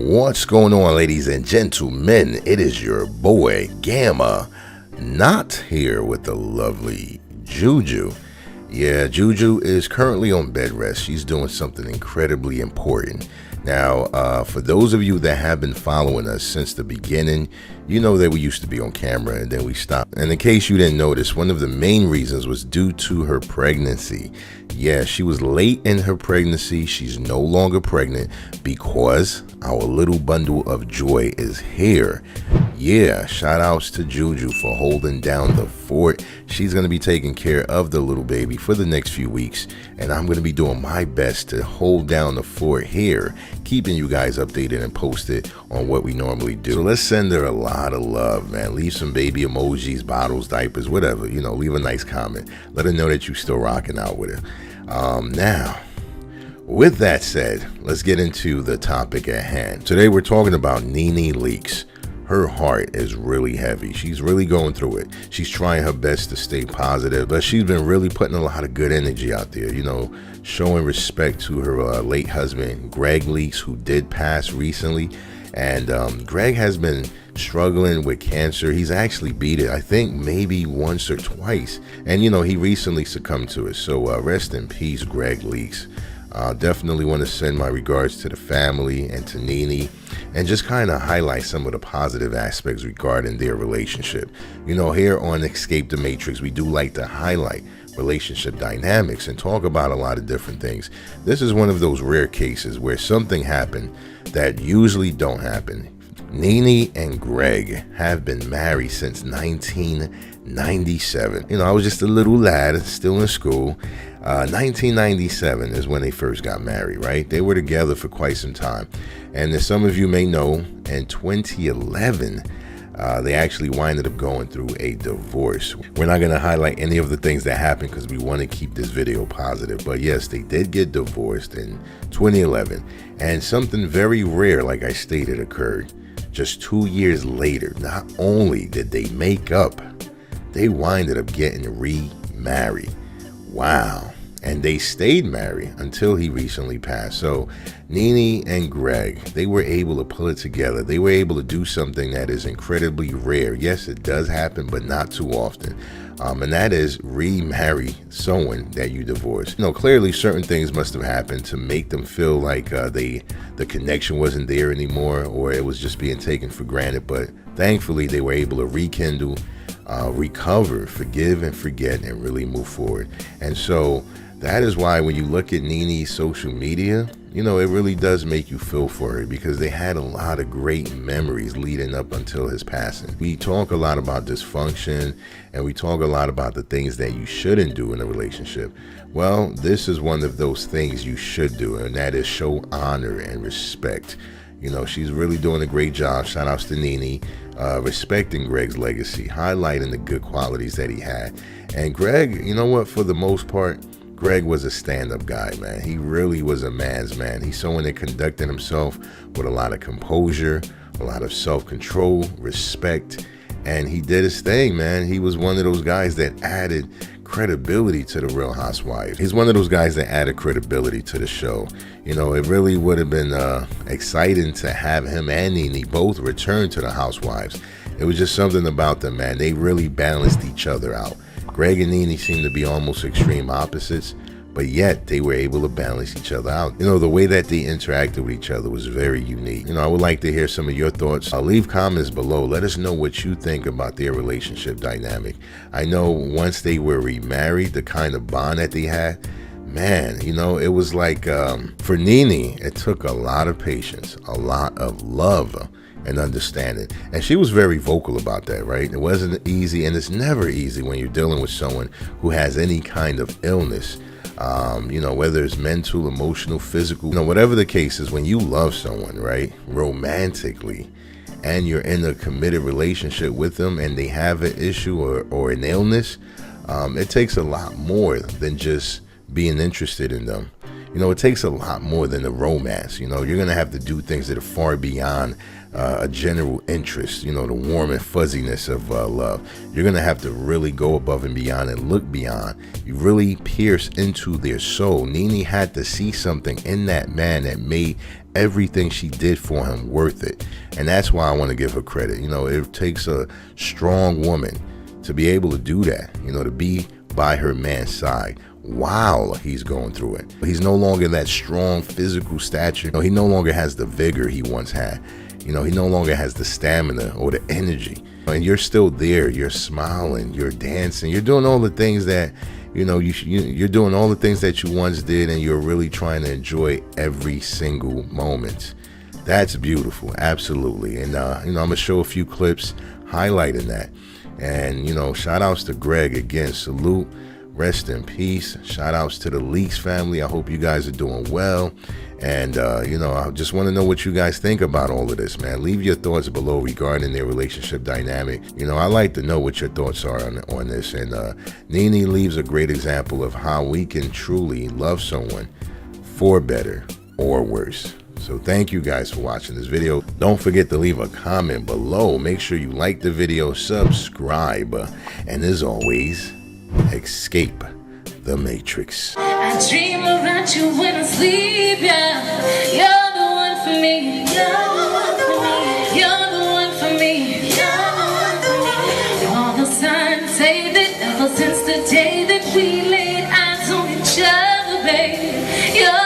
What's going on, ladies and gentlemen? It is your boy Gamma, not here with the lovely Juju. Yeah, Juju is currently on bed rest. She's doing something incredibly important. Now, for those of you that have been following us since the beginning, you know that we used to be on camera and then we stopped. And in case you didn't notice, one of the main reasons was due to her pregnancy. Yeah, she was late in her pregnancy. She's no longer pregnant because our little bundle of joy is here. Yeah, shout outs to Juju for holding down the fort. She's going to be taking care of the little baby for the next few weeks, and I'm going to be doing my best to hold down the fort here, keeping you guys updated and posted on what we normally do. So let's send her a lot of love, man. Leave some baby emojis, bottles, diapers, whatever, you know, leave a nice comment. Let her know that you're still rocking out with her. Now, with that said, let's get into the topic at hand. Today we're talking about Nene leaks. Her heart is really heavy. She's really going through it. She's trying her best to stay positive, but she's been really putting a lot of good energy out there, you know, showing respect to her late husband, Gregg Leaks, who did pass recently. And Gregg has been struggling with cancer. He's actually beat it, I think, maybe once or twice. And, you know, he recently succumbed to it. So rest in peace, Gregg Leaks. Definitely want to send my regards to the family and to Nene, and just kind of highlight some of the positive aspects regarding their relationship. You know, here on Escape the Matrix, we do like to highlight relationship dynamics and talk about a lot of different things. This is one of those rare cases where something happened that usually don't happen. Nene and Gregg have been married since 1997. You know, I was just a little lad, still in school. 1997 is when they first got married, right? They were together for quite some time. And as some of you may know, in 2011, they actually winded up going through a divorce. We're not going to highlight any of the things that happened because we want to keep this video positive. But yes, they did get divorced in 2011. And something very rare, like I stated, occurred. Just 2 years later, not only did they make up, they winded up getting remarried. Wow. And they stayed married until he recently passed. So Nene and Gregg, they were able to pull it together. They were able to do something that is incredibly rare. Yes, it does happen, but not too often. And that is remarry someone that you divorced. You know, clearly certain things must have happened to make them feel like the connection wasn't there anymore, or it was just being taken for granted. But thankfully, they were able to rekindle, recover, forgive and forget, and really move forward. And so that is why when you look at Nene's social media, you know, it really does make you feel for her, because they had a lot of great memories leading up until his passing. We talk a lot about dysfunction, and we talk a lot about the things that you shouldn't do in a relationship. Well, this is one of those things you should do, and that is show honor and respect. You know, she's really doing a great job. Shout outs to Nene, respecting Gregg's legacy, highlighting the good qualities that he had. And Gregg, you know what, for the most part, Gregg was a stand-up guy, man. He really was a man's man. He's someone that conducted himself with a lot of composure, a lot of self-control, respect, and he did his thing, man. He was one of those guys that added credibility to the Real Housewives. He's one of those guys that added credibility to the show. You know, it really would have been exciting to have him and Nene both return to the Housewives. It was just something about them, man. They really balanced each other out. Gregg and Nene seemed to be almost extreme opposites, but yet they were able to balance each other out. You know, the way that they interacted with each other was very unique. You know, I would like to hear some of your thoughts. Leave comments below. Let us know what you think about their relationship dynamic. I know once they were remarried, the kind of bond that they had, man, you know, it was like, for Nene, it took a lot of patience, a lot of love and understanding. And she was very vocal about that, right? It wasn't easy, and it's never easy when you're dealing with someone who has any kind of illness, you know, whether it's mental, emotional, physical, you know, whatever the case is. When you love someone, right, romantically, and you're in a committed relationship with them and they have an issue or an illness, it takes a lot more than just being interested in them. You know, it takes a lot more than the romance. You know, you're going to have to do things that are far beyond a general interest, you know, the warm and fuzziness of love. You're going to have to really go above and beyond and look beyond. You really pierce into their soul. Nene had to see something in that man that made everything she did for him worth it. And that's why I want to give her credit. You know, it takes a strong woman to be able to do that, you know, to be by her man's side while he's going through it. He's no longer that strong physical stature. You know, he no longer has the vigor he once had. You know, he no longer has the stamina or the energy. And you're still there. You're smiling. You're dancing. You're doing all the things that, you know, you're doing all the things that you once did, and you're really trying to enjoy every single moment. That's beautiful. Absolutely. And, you know, I'm going to show a few clips highlighting that. And, you know, shout outs to Gregg again. Salute. Rest in peace. Shout outs to the Leaks family. I hope you guys are doing well. And, you know, I just want to know what you guys think about all of this, man. Leave your thoughts below regarding their relationship dynamic. You know, I like to know what your thoughts are on this. And Nene leaves a great example of how we can truly love someone for better or worse. So thank you guys for watching this video. Don't forget to leave a comment below. Make sure you like the video, subscribe, and as always, escape the Matrix. I dream about you when I sleep, yeah. You're the one for me. You're the one for me. You're the one for me. You're the one for me. All the signs say that ever since the day that we laid eyes on each other, babe. You're